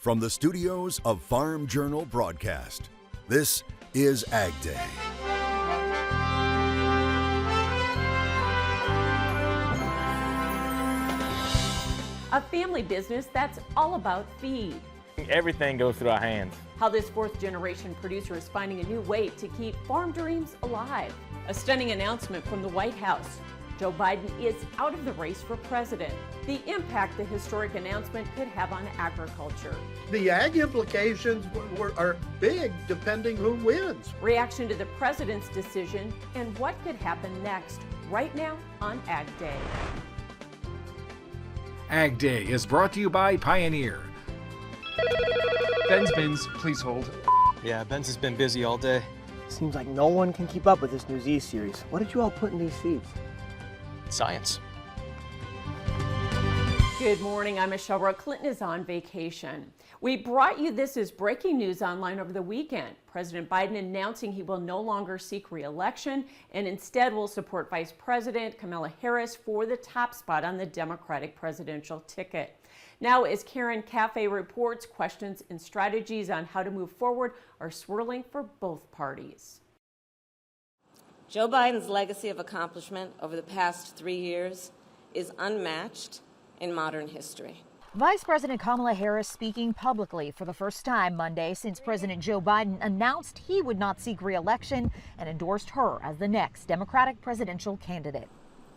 From the studios of Farm Journal Broadcast, this is AgDay. A family business that's all about feed. Everything goes through our hands. How this fourth-generation producer is finding a new way to keep farm dreams alive. A stunning announcement from the White House. Joe Biden is out of the race for president. The impact the historic announcement could have on agriculture. The ag implications are big depending who wins. Reaction to the president's decision and what could happen next, right now on AgDay. AgDay is brought to you by Pioneer. Ben's bins, please hold. Yeah, Ben's has been busy all day. Seems like no one can keep up with this new Z series. What did you all put in these seeds? Science. Good morning, I'm Michelle Rowe. Clinton is on vacation. We brought you this as breaking news online over the weekend. President Biden announcing he will no longer seek re-election and instead will support Vice President Kamala Harris for the top spot on the Democratic presidential ticket. Now, as Karen Cafe reports, questions and strategies on how to move forward are swirling for both parties. Joe Biden's legacy of accomplishment over the past 3 years is unmatched in modern history. Vice President Kamala Harris speaking publicly for the first time Monday since President Joe Biden announced he would not seek re-election and endorsed her as the next Democratic presidential candidate.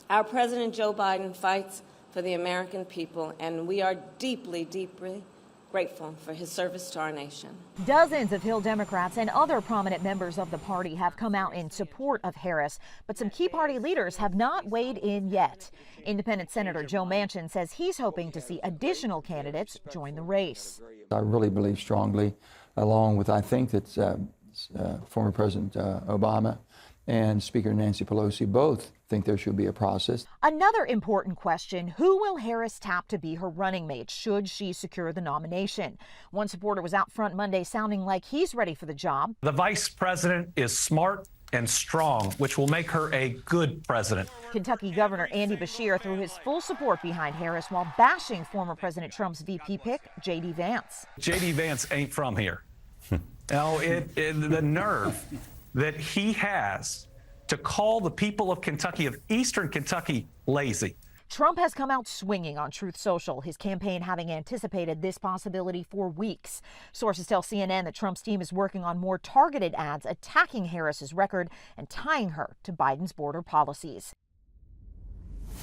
Our President Joe Biden fights for the American people, and we are deeply, deeply grateful for his service to our nation. Dozens of Hill Democrats and other prominent members of the party have come out in support of Harris, but some key party leaders have not weighed in yet. Independent Senator Joe Manchin says he's hoping to see additional candidates join the race. I really believe strongly, along with I think that former President Obama and Speaker Nancy Pelosi both think there should be a process. Another important question, who will Harris tap to be her running mate should she secure the nomination? One supporter was out front Monday sounding like he's ready for the job. The vice president is smart and strong, which will make her a good president. Kentucky Governor Andy Beshear threw his full support behind Harris while bashing former President Trump's VP pick, J.D. Vance. J.D. Vance ain't from here. No, the nerve that he has to call the people of Kentucky, of Eastern Kentucky, lazy. Trump has come out swinging on Truth Social, his campaign having anticipated this possibility for weeks. Sources tell CNN that Trump's team is working on more targeted ads attacking Harris's record and tying her to Biden's border policies.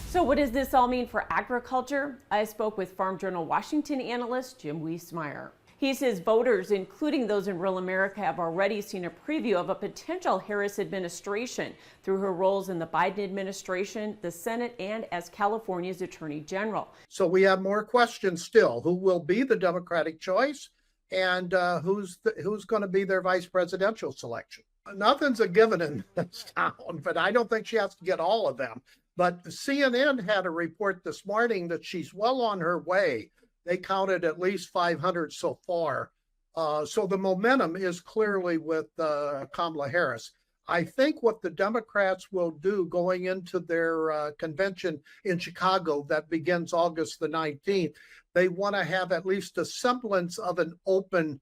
So what does this all mean for agriculture? I spoke with Farm Journal Washington analyst Jim Wiesmeyer. He says voters, including those in rural America, have already seen a preview of a potential Harris administration through her roles in the Biden administration, the Senate, and as California's Attorney General. So we have more questions still. Who will be the Democratic choice, and who's going to be their vice presidential selection? Nothing's a given in this town, but I don't think she has to get all of them. But CNN had a report this morning that she's well on her way. They counted at least 500 so far. So the momentum is clearly with Kamala Harris. I think what the Democrats will do going into their convention in Chicago that begins August the 19th, they want to have at least a semblance of an open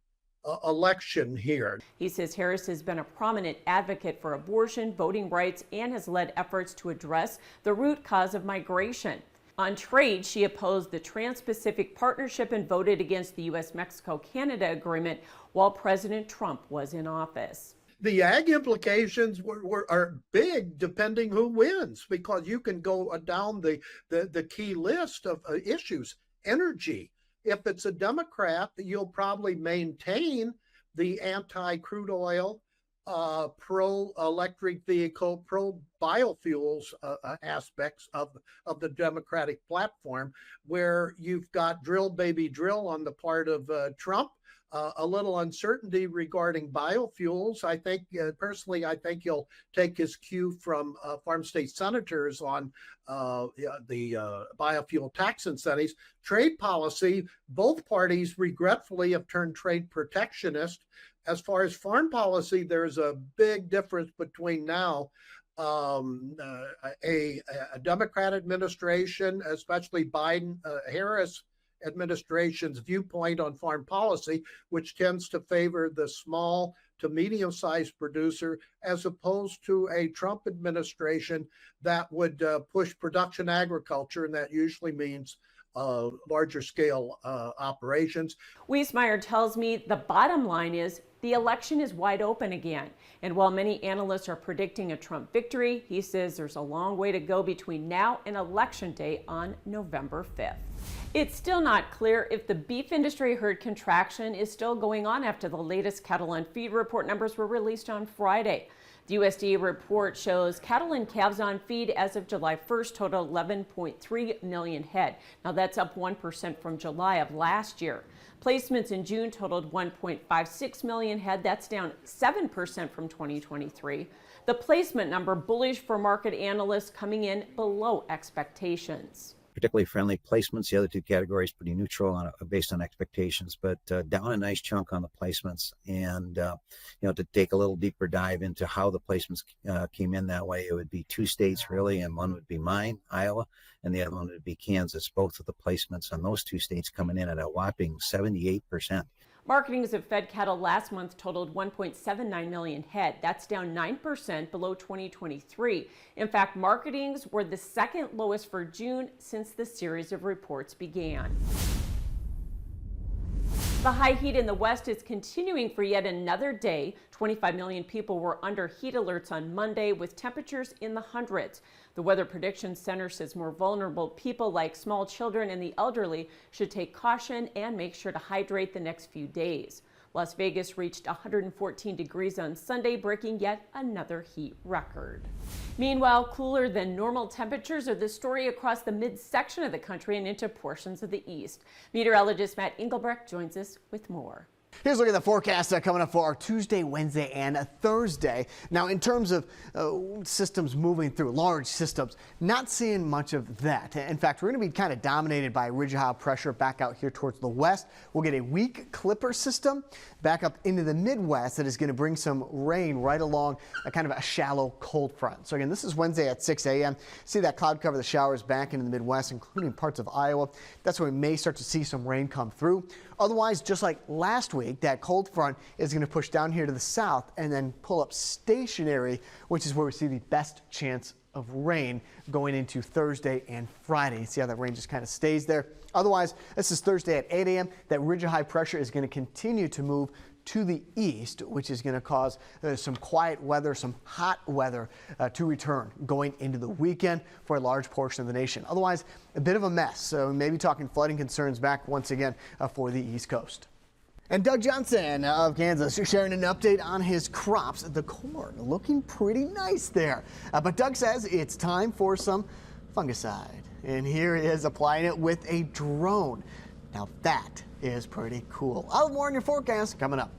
election here. He says Harris has been a prominent advocate for abortion, voting rights, and has led efforts to address the root cause of migration. On trade, she opposed the Trans-Pacific Partnership and voted against the U.S.-Mexico-Canada agreement while President Trump was in office. The ag implications are big depending who wins, because you can go down the key list of issues. Energy. If it's a Democrat, you'll probably maintain the anti-crude oil, pro-electric vehicle, pro-biofuels aspects of the Democratic platform, where you've got drill, baby, drill on the part of Trump, a little uncertainty regarding biofuels. I think, personally, I think he'll take his cue from farm state senators on the biofuel tax incentives. Trade policy, both parties regretfully have turned trade protectionist. As far as foreign policy, there's a big difference between now a Democrat administration, especially Biden, Harris administration's viewpoint on farm policy, which tends to favor the small to medium-sized producer, as opposed to a Trump administration that would push production agriculture, and that usually means larger scale operations. Wiesmeyer tells me the bottom line is the election is wide open again. And while many analysts are predicting a Trump victory, he says there's a long way to go between now and Election Day on November 5th. It's still not clear if the beef industry herd contraction is still going on after the latest cattle on feed report numbers were released on Friday. The USDA report shows cattle and calves on feed as of July 1st total 11.3 million head. Now that's up 1% from July of last year. Placements in June totaled 1.56 million head. That's down 7% from 2023. The placement number bullish for market analysts, coming in below expectations. Particularly friendly placements. The other two categories pretty neutral based on expectations, but down a nice chunk on the placements. And to take a little deeper dive into how the placements came in that way, it would be two states really, and one would be mine, Iowa, and the other one would be Kansas. Both of the placements on those two states coming in at a whopping 78%. Marketings of fed cattle last month totaled 1.79 million head. That's down 9% below 2023. In fact, marketings were the second lowest for June since the series of reports began. The high heat in the West is continuing for yet another day. 25 million people were under heat alerts on Monday with temperatures in the hundreds. The Weather Prediction Center says more vulnerable people like small children and the elderly should take caution and make sure to hydrate the next few days. Las Vegas reached 114 degrees on Sunday, breaking yet another heat record. Meanwhile, cooler than normal temperatures are the story across the midsection of the country and into portions of the east. Meteorologist Matt Engelbrecht joins us with more. Here's a look at the forecast coming up for our Tuesday, Wednesday, and Thursday. Now, in terms of systems moving through, large systems, not seeing much of that. In fact, we're going to be kind of dominated by ridge of high pressure back out here towards the west. We'll get a weak clipper system back up into the Midwest that is going to bring some rain right along a kind of a shallow cold front. So again, this is Wednesday at 6 a.m. See that cloud cover the showers back into the Midwest, including parts of Iowa. That's where we may start to see some rain come through. Otherwise, just like last week, that cold front is going to push down here to the south and then pull up stationary, which is where we see the best chance of rain going into Thursday and Friday. See how that rain just kind of stays there. Otherwise, this is Thursday at 8 a.m. That ridge of high pressure is going to continue to move to the east, which is going to cause some quiet weather, some hot weather to return going into the weekend for a large portion of the nation. Otherwise, a bit of a mess. So maybe talking flooding concerns back once again for the East Coast. And Doug Johnson of Kansas sharing an update on his crops. The corn looking pretty nice there. But Doug says it's time for some fungicide. And here he is applying it with a drone. Now that is pretty cool. I'll have more on your forecast coming up.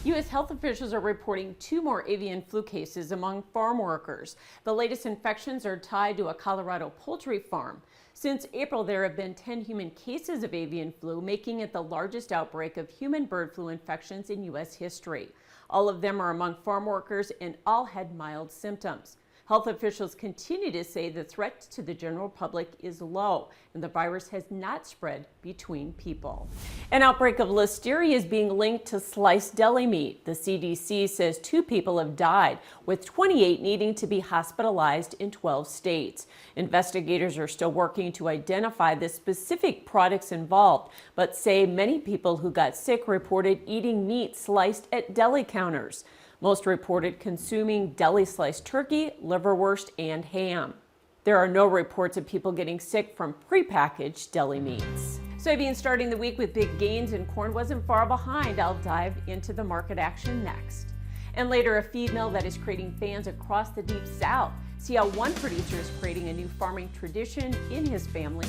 U.S. health officials are reporting 2 more avian flu cases among farm workers. The latest infections are tied to a Colorado poultry farm. Since April, there have been 10 human cases of avian flu, making it the largest outbreak of human bird flu infections in U.S. history. All of them are among farm workers and all had mild symptoms. Health officials continue to say the threat to the general public is low and the virus has not spread between people. An outbreak of listeria is being linked to sliced deli meat. The CDC says 2 people have died, with 28 needing to be hospitalized in 12 states. Investigators are still working to identify the specific products involved, but say many people who got sick reported eating meat sliced at deli counters. Most reported consuming deli-sliced turkey, liverwurst, and ham. There are no reports of people getting sick from prepackaged deli meats. Soybeans starting the week with big gains, and corn wasn't far behind. I'll dive into the market action next. And later, a feed mill that is creating fans across the Deep South. See how one producer is creating a new farming tradition in his family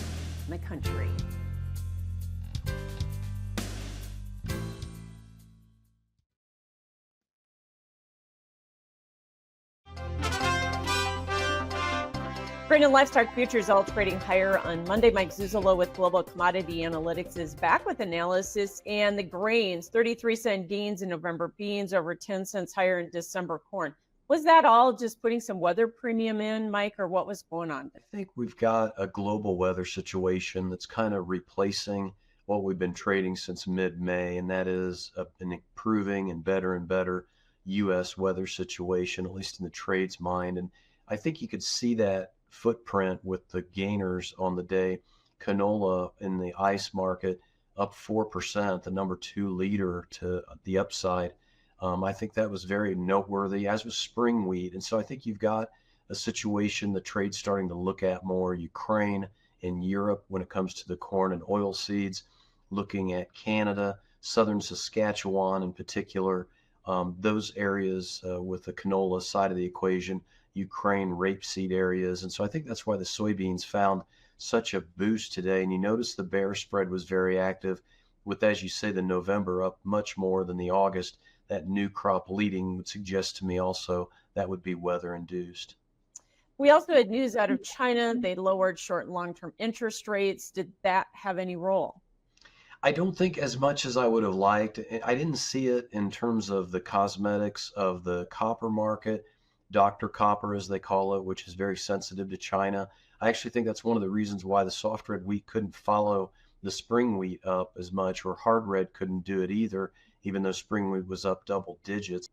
and the country. Grain and livestock futures all trading higher on Monday. Mike Zuzolo with Global Commodity Analytics is back with analysis. And the grains, 33-cent gains in November beans, over 10 cents higher in December corn. Was that all just putting some weather premium in, Mike, or what was going on? I think we've got a global weather situation that's kind of replacing what we've been trading since mid-May, and that is an improving and better U.S. weather situation, at least in the trade's mind. And I think you could see that footprint with the gainers on the day. Canola in the ICE market up 4%, the number 2 leader to the upside. I think that was very noteworthy, as was spring wheat. And so I think you've got a situation the trade's starting to look at more. Ukraine and Europe when it comes to the corn and oil seeds, looking at Canada, southern Saskatchewan in particular, those areas with the canola side of the equation, Ukraine rapeseed areas. And so I think that's why the soybeans found such a boost today. And you notice the bear spread was very active with, as you say, the November up much more than the August. That new crop leading would suggest to me also that would be weather induced. We also had news out of China. They lowered short and long-term interest rates. Did that have any role? I don't think as much as I would have liked. I didn't see it in terms of the cosmetics of the copper market, Dr. Copper as they call it, which is very sensitive to China. I actually think that's one of the reasons why the soft red wheat couldn't follow the spring wheat up as much, or hard red couldn't do it either, even though spring wheat was up double digits.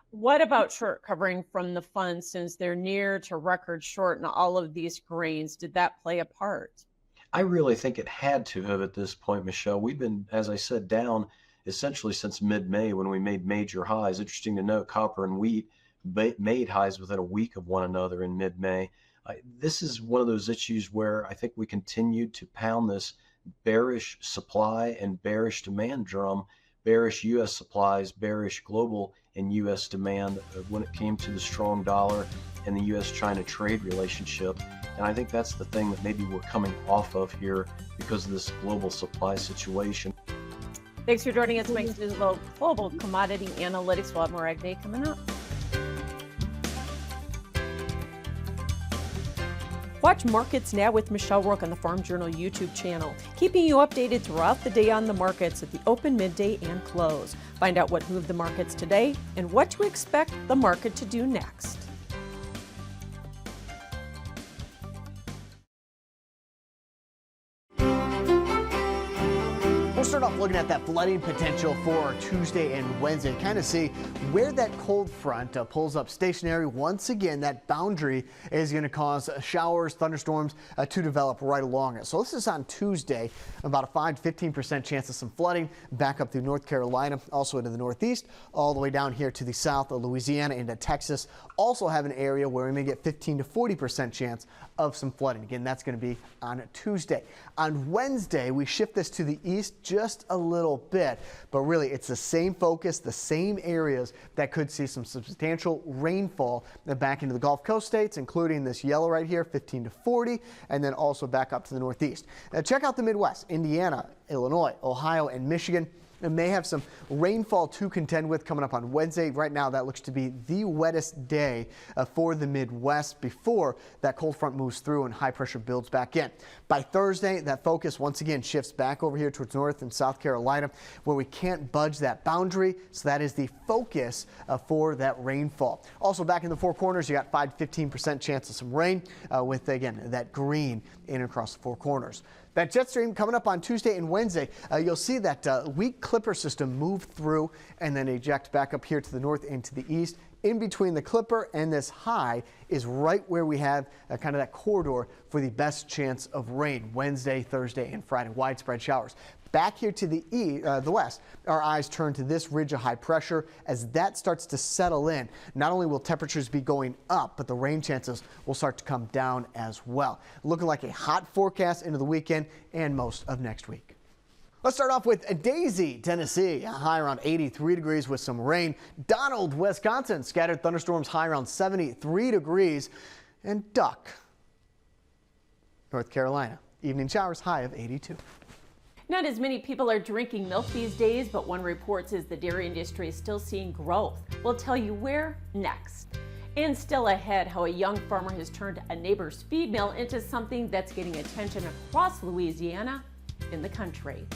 What about short covering from the funds, since they're near to record short in all of these grains? Did that play a part? I really think it had to have at this point, Michelle. We've been, as I said, down essentially since mid-May when we made major highs. Interesting to note, copper and wheat made highs within a week of one another in mid-May. This is one of those issues where I think we continued to pound this bearish supply and bearish demand drum, bearish U.S. supplies, bearish global and U.S. demand when it came to the strong dollar and the U.S.-China trade relationship. And I think that's the thing that maybe we're coming off of here because of this global supply situation. Thanks for joining us, Mike. Global Commodity Analytics. We'll have more Ag Day coming up. Watch Markets Now with Michelle Rook on the Farm Journal YouTube channel, keeping you updated throughout the day on the markets at the open, midday, and close. Find out what moved the markets today and what to expect the market to do next. We'll start off looking at that flooding potential for Tuesday and Wednesday, kind of see where that cold front pulls up stationary. Once again, that boundary is going to cause showers, thunderstorms to develop right along it. So this is on Tuesday, about a 5 to 15% chance of some flooding back up through North Carolina, also into the Northeast, all the way down here to the south of Louisiana into Texas. Also have an area where we may get 15 to 40% chance of some flooding. Again, that's going to be on Tuesday. On Wednesday, we shift this to the east just a little bit, but really it's the same focus, the same areas that could see some substantial rainfall back into the Gulf Coast states, including this yellow right here, 15 to 40, and then also back up to the Northeast. Now check out the Midwest, Indiana, Illinois, Ohio, and Michigan. It may have some rainfall to contend with coming up on Wednesday. Right now, that looks to be the wettest day for the Midwest before that cold front moves through and high pressure builds back in. By Thursday, that focus once again shifts back over here towards North and South Carolina, where we can't budge that boundary. So that is the focus for that rainfall. Also back in the Four Corners, you got 5 to 15% chance of some rain with, again, that green in across the Four Corners. That jet stream coming up on Tuesday and Wednesday, you'll see that weak Clipper system move through and then eject back up here to the north and to the east. In between the Clipper and this high is right where we have kind of that corridor for the best chance of rain Wednesday, Thursday, and Friday. Widespread showers. Back here to the west, our eyes turn to this ridge of high pressure. As that starts to settle in, not only will temperatures be going up, but the rain chances will start to come down as well. Looking like a hot forecast into the weekend and most of next week. Let's start off with Daisy, Tennessee, a high around 83 degrees with some rain. Donald, Wisconsin, scattered thunderstorms, high around 73 degrees. And Duck, North Carolina, evening showers, high of 82. Not as many people are drinking milk these days, but one report says the dairy industry is still seeing growth. We'll tell you where next. And still ahead, how a young farmer has turned a neighbor's feed mill into something that's getting attention across Louisiana in the country.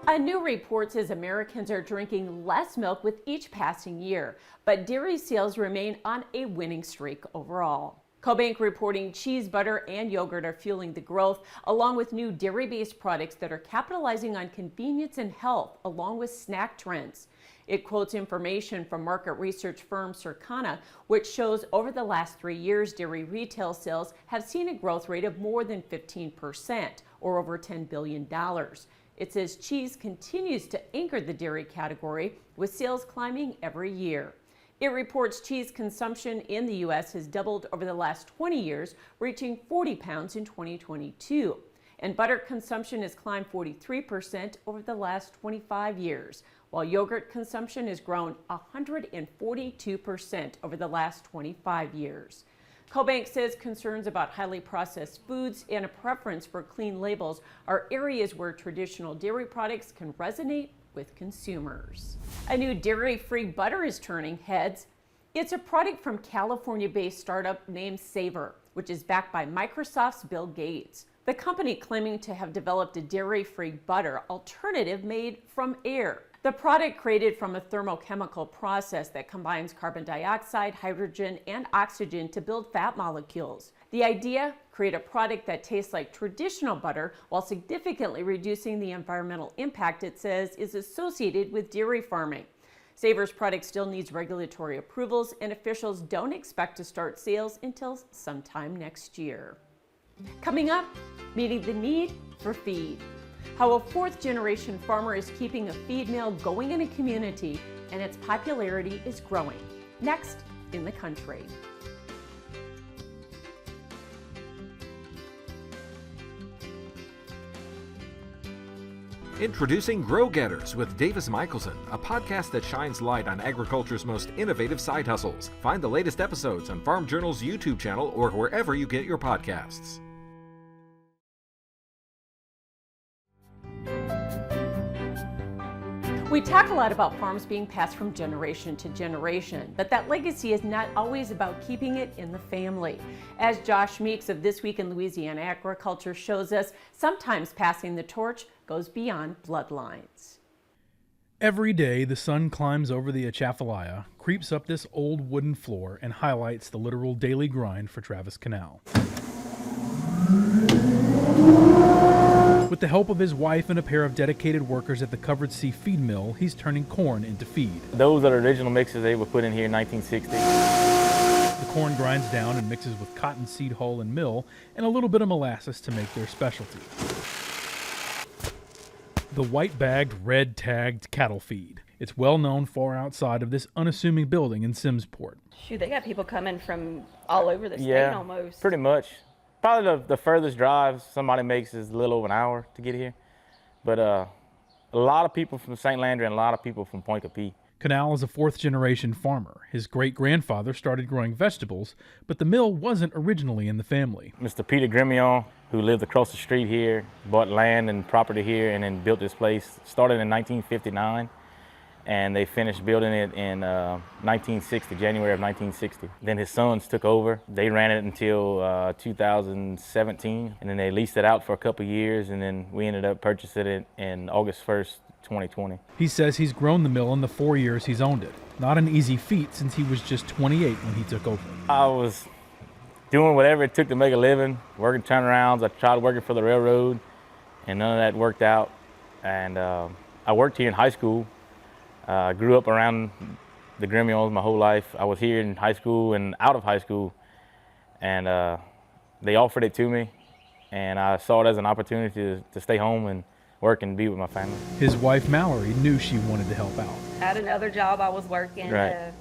A new report says Americans are drinking less milk with each passing year, but dairy sales remain on a winning streak overall. CoBank reporting cheese, butter, and yogurt are fueling the growth, along with new dairy-based products that are capitalizing on convenience and health, along with snack trends. It quotes information from market research firm Circana, which shows over the last 3 years, dairy retail sales have seen a growth rate of more than 15%, or over $10 billion. It says cheese continues to anchor the dairy category, with sales climbing every year. It reports cheese consumption in the U.S. has doubled over the last 20 years, reaching 40 pounds in 2022. And butter consumption has climbed 43% over the last 25 years, while yogurt consumption has grown 142% over the last 25 years. CoBank says concerns about highly processed foods and a preference for clean labels are areas where traditional dairy products can resonate with consumers. A new dairy-free butter is turning heads. It's a product from California-based startup named Savor, which is backed by Microsoft's Bill Gates. The company claiming to have developed a dairy-free butter alternative made from air. The product created from a thermochemical process that combines carbon dioxide, hydrogen, and oxygen to build fat molecules. The idea? Create a product that tastes like traditional butter while significantly reducing the environmental impact it says is associated with dairy farming. Savor's product still needs regulatory approvals, and officials don't expect to start sales until sometime next year. Coming up, meeting the need for feed. How a fourth-generation farmer is keeping a feed mill going in a community, and its popularity is growing. Next in the country. Introducing Grow Getters with Davis Michelson, a podcast that shines light on agriculture's most innovative side hustles. Find the latest episodes on Farm Journal's YouTube channel or wherever you get your podcasts. We talk a lot about farms being passed from generation to generation, but that legacy is not always about keeping it in the family. As Josh Meeks of This Week in Louisiana Agriculture shows us, sometimes passing the torch goes beyond bloodlines. Every day, the sun climbs over the Atchafalaya, creeps up this old wooden floor, and highlights the literal daily grind for Travis Canal. With the help of his wife and a pair of dedicated workers at the Covered Sea Feed Mill, he's turning corn into feed. Those are the original mixes they were put in here in 1960. The corn grinds down and mixes with cotton seed hull and mill and a little bit of molasses to make their specialty. The white-bagged, red-tagged cattle feed. It's well known far outside of this unassuming building in Simmsport. Shoot, they got people coming from all over the state almost. Pretty much. Probably the furthest drive somebody makes is a little over an hour to get here. But a lot of people from St. Landry and a lot of people from Point Capee. Canal is a fourth-generation farmer. His great-grandfather started growing vegetables, but the mill wasn't originally in the family. Mr. Peter Grimion, who lived across the street here, bought land and property here and then built this place. Started in 1959, and they finished building it in 1960, January of 1960. Then his sons took over. They ran it until 2017, and then they leased it out for a couple of years, and then we ended up purchasing it in August 1st, 2020. He says he's grown the mill in the 4 years he's owned it. Not an easy feat since he was just 28 when he took over. I was doing whatever it took to make a living, working turnarounds. I tried working for the railroad, and none of that worked out. And I worked here in high school. I grew up around the Grimions my whole life. I was here in high school and out of high school, and they offered it to me, and I saw it as an opportunity to stay home and work and be with my family. His wife Mallory knew she wanted to help out. At another job I was working Right.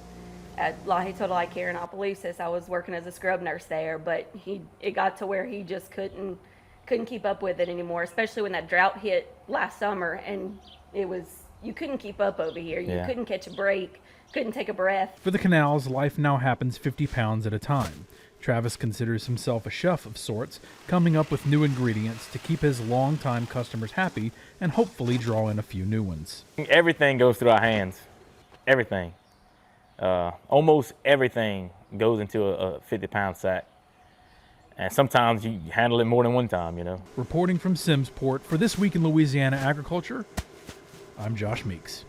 at La Total Eye Care in Opelousas. I was working as a scrub nurse there, but it got to where he just couldn't keep up with it anymore, especially when that drought hit last summer, and you couldn't keep up over here. You couldn't catch a break, couldn't take a breath. For the Canals, life now happens 50 pounds at a time. Travis considers himself a chef of sorts, coming up with new ingredients to keep his longtime customers happy and hopefully draw in a few new ones. Everything goes through our hands. Everything. Almost everything goes into a 50-pound sack. And sometimes you handle it more than one time, you know. Reporting from Simmsport for This Week in Louisiana Agriculture, I'm Josh Meeks.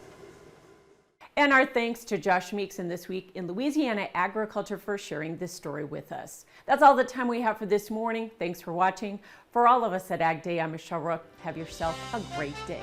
And our thanks to Josh Meeks and This Week in Louisiana Agriculture for sharing this story with us. That's all the time we have for this morning. Thanks for watching. For all of us at AgDay, I'm Michelle Rook. Have yourself a great day.